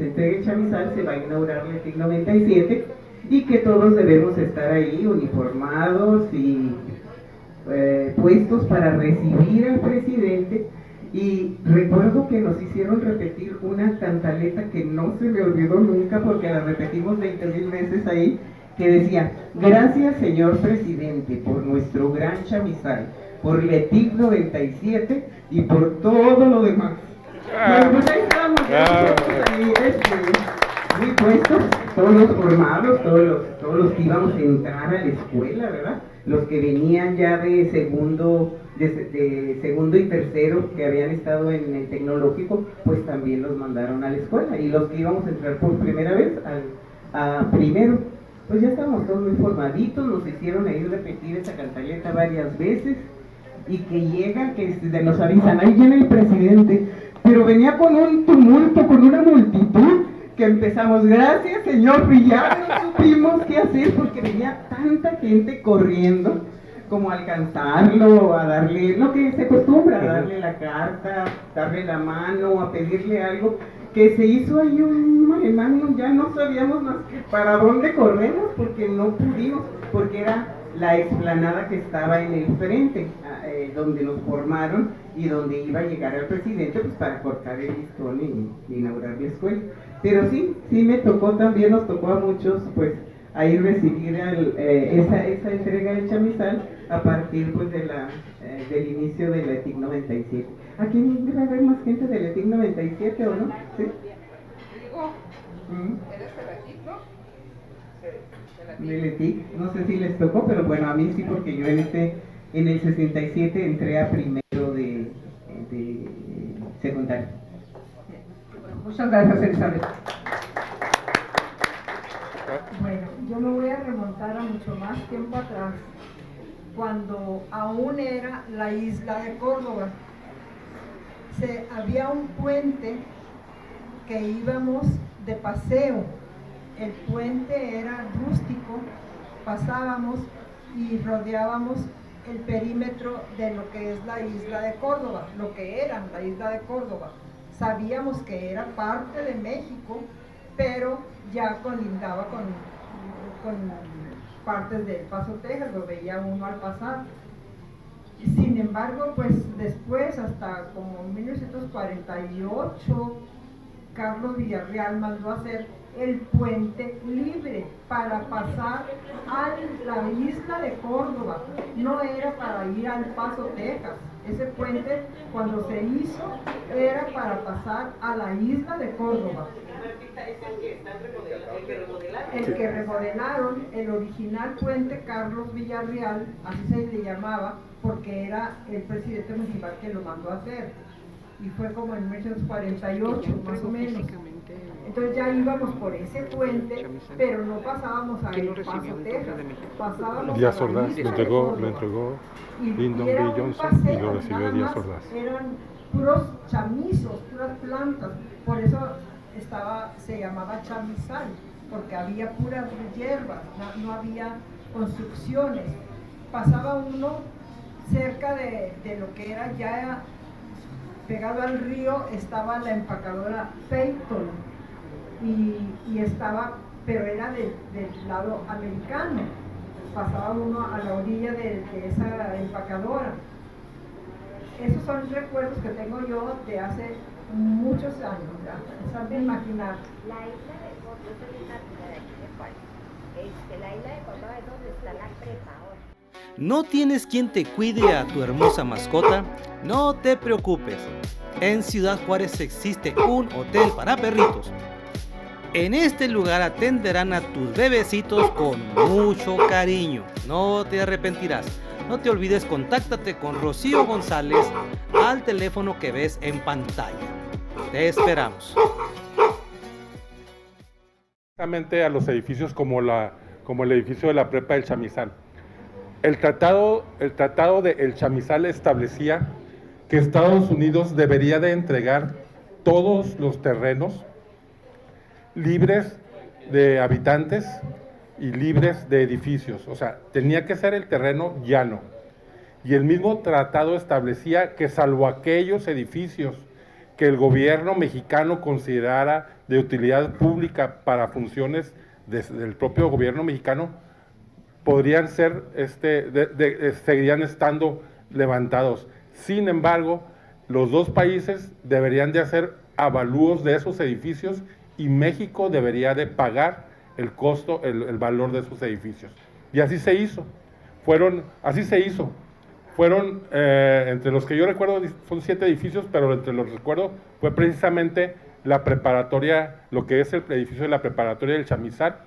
S8: entregue el chamizal se va a inaugurar la ETIC 97 y que todos debemos estar ahí uniformados y puestos para recibir al presidente. Y recuerdo que nos hicieron repetir una cantaleta que no se me olvidó nunca porque la repetimos 20,000 veces ahí, que decía: gracias señor presidente por nuestro gran chamizal, por la ETIC 97 y por todo lo demás. Pues ahí estamos, ahí, muy puestos, todos los formados, todos los que íbamos a entrar a la escuela, ¿verdad? Los que venían ya de segundo y tercero, que habían estado en el tecnológico, pues también los mandaron a la escuela. Y los que íbamos a entrar por primera vez a primero, pues ya estábamos todos muy formaditos, nos hicieron ahí repetir esa cantaleta varias veces. Y que llega, que nos avisan, ahí viene el presidente, pero venía con un tumulto, con una multitud, que empezamos, gracias señor Villar, no supimos qué hacer, porque venía tanta gente corriendo, como a alcanzarlo, a darle, lo que se acostumbra, a darle la carta, darle la mano, a pedirle algo, que se hizo ahí un malemán, ya no sabíamos más que para dónde corremos, porque no pudimos, porque era la explanada que estaba en el frente, donde nos formaron y donde iba a llegar el presidente, pues para cortar el listón y inaugurar la escuela. Pero sí me tocó también, nos tocó a muchos, pues, ahí recibir esa entrega del chamizal a partir, pues, del inicio de la ETIC 97. ¿Aquí debe haber más gente de la ETIC 97 o no? ¿Sí? ¿Eres de la ETIC, no? Del ETIC, no sé si les tocó, pero bueno, a mí sí, porque yo en el 67 entré a primero de secundaria.
S3: Muchas gracias, Elizabeth.
S4: Bueno, yo me voy a remontar a mucho más tiempo atrás, cuando aún era la isla de Córdoba. Había un puente que íbamos de paseo. El puente era rústico, pasábamos y rodeábamos el perímetro de lo que es la isla de Córdoba, lo que era la isla de Córdoba. Sabíamos que era parte de México, pero ya colindaba con partes de El Paso, Texas, lo veía uno al pasar. Sin embargo, pues después, hasta como 1948, Carlos Villarreal mandó a hacer el puente libre para pasar a la isla de Córdoba, no era para ir al Paso, Texas. Ese puente, cuando se hizo, era para pasar a la isla de Córdoba. El que remodelaron, el original puente Carlos Villarreal, así se le llamaba, porque era el presidente municipal que lo mandó a hacer. Y fue como en 1948, más o menos. Entonces ya íbamos por ese puente, pero no pasábamos a El Paso, Texas. Pasábamos
S2: Díaz
S4: a la
S2: Ordaz,
S4: isla
S2: lo entregó Lyndon B. Johnson y lo recibió Díaz Ordaz.
S4: Eran puros chamizos, puras plantas, por eso se llamaba chamizal, porque había puras hierbas, no había construcciones. Pasaba uno cerca de lo que era ya pegado al río, estaba la empacadora Peyton y estaba, pero era del lado americano. Pasaba uno a la orilla de esa empacadora. Esos son recuerdos que tengo yo de hace muchos años, ¿verdad? Saben imaginar.
S9: La isla de Córdoba, yo soy una de aquí de Juárez. La isla de Córdoba es donde está la prepa ahora.
S1: ¿No tienes quien te cuide a tu hermosa mascota? No te preocupes. En Ciudad Juárez existe un hotel para perritos. En este lugar atenderán a tus bebecitos con mucho cariño. No te arrepentirás. No te olvides, contáctate con Rocío González al teléfono que ves en pantalla. Te esperamos.
S2: A los edificios como el edificio de la Prepa del Chamizal. El tratado de El Chamizal establecía que Estados Unidos debería de entregar todos los terrenos libres de habitantes y libres de edificios. O sea, tenía que ser el terreno llano. Y el mismo tratado establecía que salvo aquellos edificios que el gobierno mexicano considerara de utilidad pública para funciones del propio gobierno mexicano, podrían ser, seguirían estando levantados. Sin embargo, los dos países deberían de hacer avalúos de esos edificios y México debería de pagar el costo, el valor de esos edificios. Y así se hizo. Fueron, entre los que yo recuerdo, son 7 edificios, pero entre los que recuerdo fue precisamente la preparatoria, lo que es el edificio de la preparatoria del Chamizal.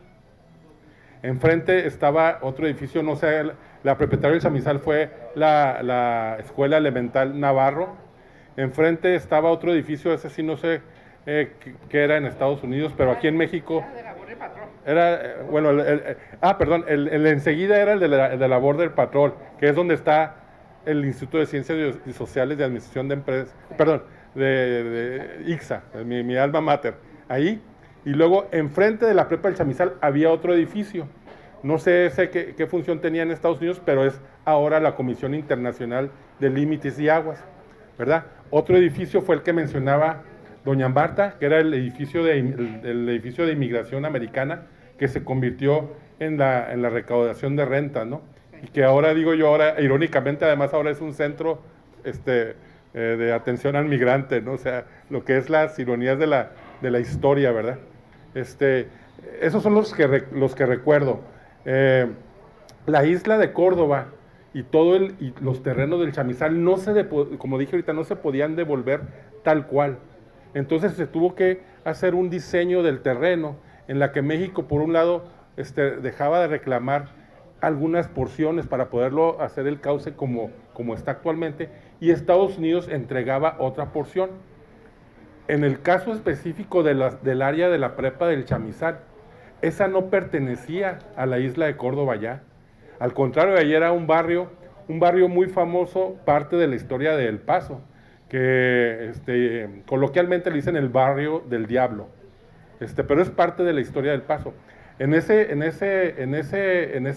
S2: Enfrente estaba otro edificio, no sé, la preparatoria del Chamizal fue la Escuela Elemental Navarro. Enfrente estaba otro edificio, ese sí no sé qué era en Estados Unidos, pero aquí en México era, bueno, el enseguida era el de la Border Patrol, que es donde está el Instituto de Ciencias y Sociales de Administración de Empresas, perdón, de ICSA, mi alma mater, ahí. Y luego, enfrente de la Prepa del Chamizal, había otro edificio. No sé qué función tenía en Estados Unidos, pero es ahora la Comisión Internacional de Límites y Aguas, ¿verdad? Otro edificio fue el que mencionaba doña Marta, que era el edificio de inmigración americana, que se convirtió en la recaudación de renta, ¿no? Y que ahora, irónicamente, además ahora es un centro de atención al migrante, ¿no? O sea, lo que es las ironías de la historia, ¿verdad? Esos son los que recuerdo. La isla de Córdoba y los terrenos del Chamizal, como dije ahorita, no se podían devolver tal cual. Entonces se tuvo que hacer un diseño del terreno en la que México, por un lado, dejaba de reclamar algunas porciones para poderlo hacer el cauce como está actualmente, y Estados Unidos entregaba otra porción. En el caso específico del área de la Prepa del Chamizal, esa no pertenecía a la isla de Córdoba ya. Al contrario, allí era un barrio muy famoso, parte de la historia de El Paso, que coloquialmente le dicen el barrio del diablo, pero es parte de la historia del Paso. En ese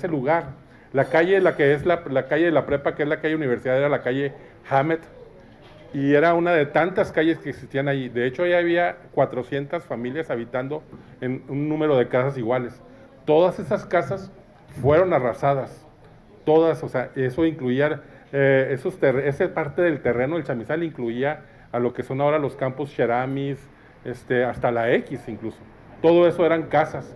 S2: lugar, la calle, la que es la calle de la Prepa, que es la calle Universidad, era la calle Hammett, y era una de tantas calles que existían allí. De hecho, ya había 400 familias habitando en un número de casas iguales. Todas esas casas fueron arrasadas, todas, o sea, eso incluía, esa parte del terreno del Chamizal incluía a lo que son ahora los campos Xeramis, hasta la X incluso. Todo eso eran casas.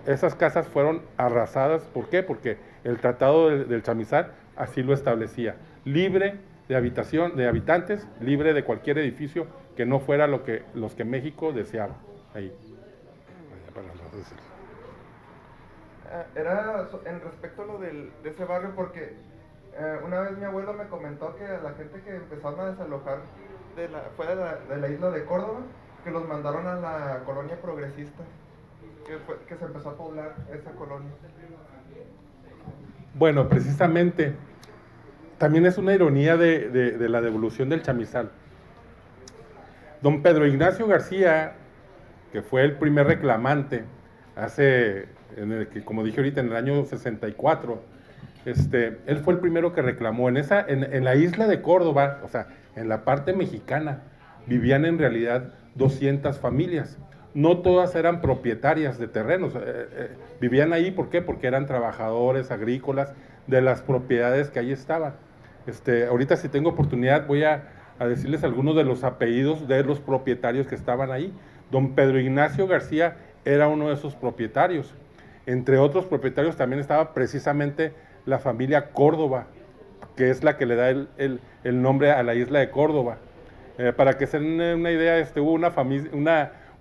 S2: Esas casas fueron arrasadas, ¿por qué? Porque el tratado del Chamizal así lo establecía, libre de habitantes, libre de cualquier edificio que no fuera los que México deseaba. Ahí.
S10: Era en respecto a lo de ese barrio, porque una vez mi abuelo me comentó que la gente que empezaron a desalojar fuera de la isla de Córdoba, que los mandaron a la colonia progresista, que se empezó a poblar esa colonia.
S2: Bueno, precisamente, también es una ironía de la devolución del Chamizal. Don Pedro Ignacio García, que fue el primer reclamante, como dije ahorita, en el año 64, él fue el primero que reclamó. En la isla de Córdoba, o sea, en la parte mexicana, vivían en realidad 200 familias. No todas eran propietarias de terrenos, vivían ahí, ¿por qué? Porque eran trabajadores agrícolas de las propiedades que ahí estaban. Ahorita, si tengo oportunidad, voy a decirles algunos de los apellidos de los propietarios que estaban ahí. Don Pedro Ignacio García era uno de esos propietarios. Entre otros propietarios también estaba precisamente la familia Córdoba, que es la que le da el nombre a la isla de Córdoba. Para que se den una idea, hubo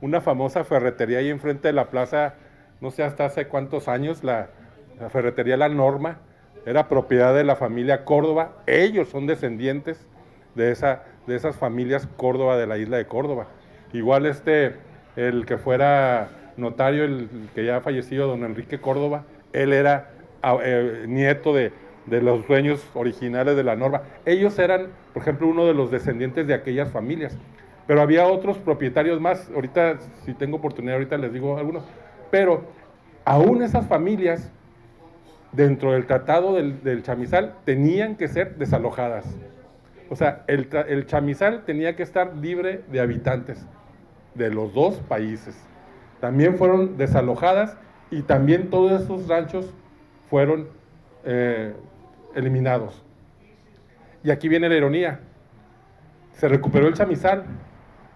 S2: una famosa ferretería ahí enfrente de la plaza, no sé hasta hace cuántos años, la ferretería La Norma, era propiedad de la familia Córdoba. Ellos son descendientes de esas familias Córdoba de la isla de Córdoba. Igual el que fuera notario, el que ya ha fallecido, don Enrique Córdoba, él era nieto de los dueños originales de la Norma. Ellos eran, por ejemplo, uno de los descendientes de aquellas familias. Pero había otros propietarios más, ahorita, si tengo oportunidad, ahorita les digo algunos. Pero aún esas familias, dentro del tratado del chamizal, tenían que ser desalojadas. O sea, el chamizal tenía que estar libre de habitantes de los dos países. También fueron desalojadas y también todos esos ranchos fueron eliminados. Y aquí viene la ironía. Se recuperó el chamizal,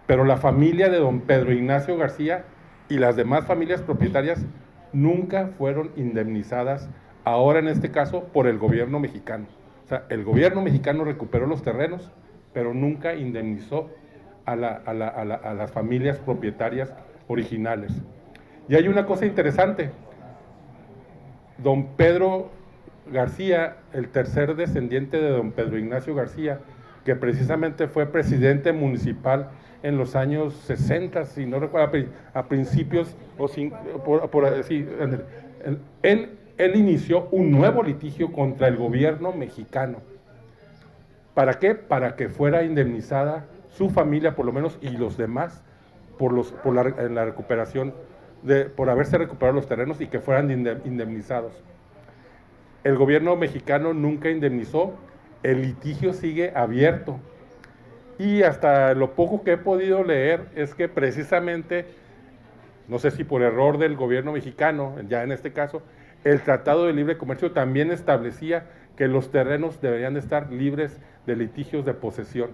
S2: pero la familia de don Pedro Ignacio García y las demás familias propietarias nunca fueron indemnizadas, ahora en este caso por el gobierno mexicano. O sea, el gobierno mexicano recuperó los terrenos, pero nunca indemnizó a las familias propietarias originales. Y hay una cosa interesante. Don Pedro García, el tercer descendiente de don Pedro Ignacio García, que precisamente fue presidente municipal en los años 60, si no recuerdo, a principios, él inició un nuevo litigio contra el gobierno mexicano. ¿Para qué? Para que fuera indemnizada su familia, por lo menos, y los demás, en la recuperación, por haberse recuperado los terrenos y que fueran indemnizados. El gobierno mexicano nunca indemnizó, el litigio sigue abierto. Y hasta lo poco que he podido leer es que precisamente, no sé si por error del gobierno mexicano, ya en este caso, el Tratado de Libre Comercio también establecía que los terrenos deberían de estar libres de litigios de posesión.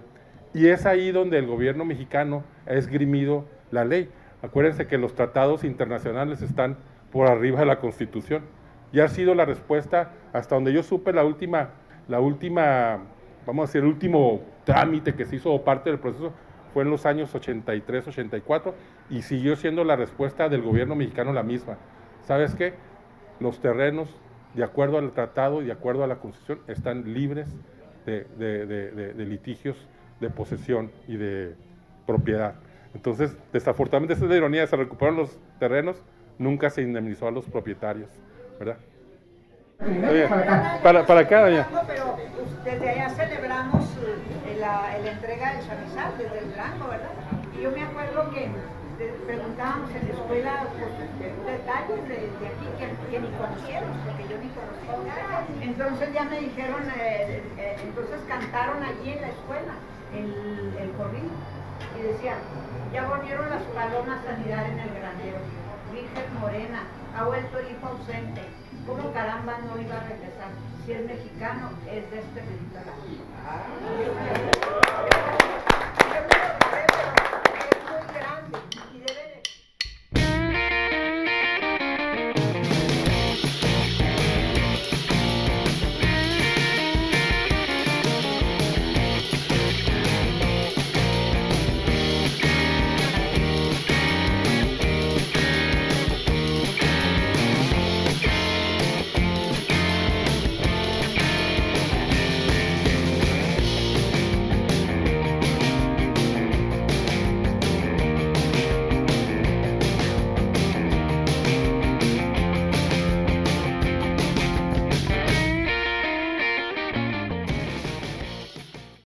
S2: Y es ahí donde el gobierno mexicano ha esgrimido la ley. Acuérdense que los tratados internacionales están por arriba de la Constitución. Y ha sido la respuesta, hasta donde yo supe, la última, vamos a decir, el último trámite que se hizo parte del proceso fue en los años 83, 84, y siguió siendo la respuesta del gobierno mexicano la misma. ¿Sabes qué? Los terrenos, de acuerdo al tratado y de acuerdo a la Constitución, están libres de litigios de posesión y de propiedad. Entonces, desafortunadamente, esa es la ironía, se recuperaron los terrenos, nunca se indemnizó a los propietarios, ¿verdad? Oye, para acá, doña.
S11: Pero desde allá celebramos la entrega del chamizal, desde el Durango, ¿verdad? Y yo me acuerdo que preguntábamos en la escuela detalles de aquí que ni conocieron, porque yo ni conocía. Entonces ya me dijeron, entonces cantaron allí en la escuela el corrido y decían, ya volvieron las palomas a anidar en el granero, Virgen Morena, ha vuelto el hijo ausente, ¿cómo caramba no iba a regresar? Si es mexicano, es de este bendito lado.